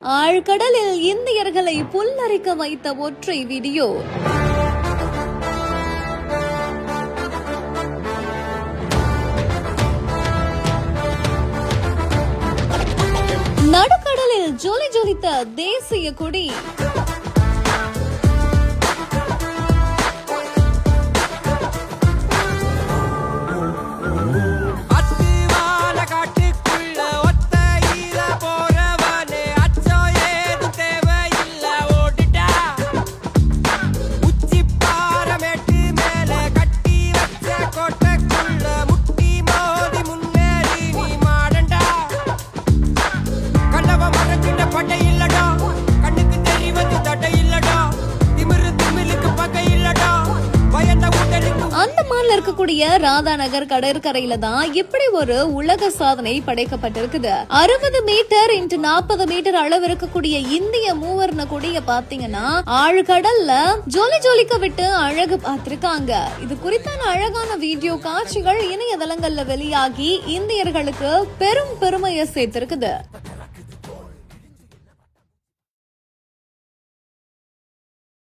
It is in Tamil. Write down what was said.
ஆழ்கடலில் இந்தியர்களை புல்லரிக்க வைத்த ஒற்றை வீடியோ. நடுக்கடலில் ஜொலி ஜொலித்த தேசிய கொடி. அந்தமான்ல இருக்கக்கூடிய ராதாநகர் கடற்கரையில தான் இப்படி ஒரு உலக சாதனை படைக்கப்பட்டிருக்குது. 60 மீட்டர் x 40 மீட்டர் அளவு இருக்கக்கூடிய இந்திய மூவர்ண கொடிய பாத்தீங்கன்னா ஆழ்கடல்ல ஜொலி ஜொலிக்க விட்டு அழகு பார்த்திருக்காங்க. இது குறித்தான அழகான வீடியோ காட்சிகள் இணையதளங்கள்ல வெளியாகி இந்தியர்களுக்கு பெரும் பெருமையை சேர்த்திருக்குது.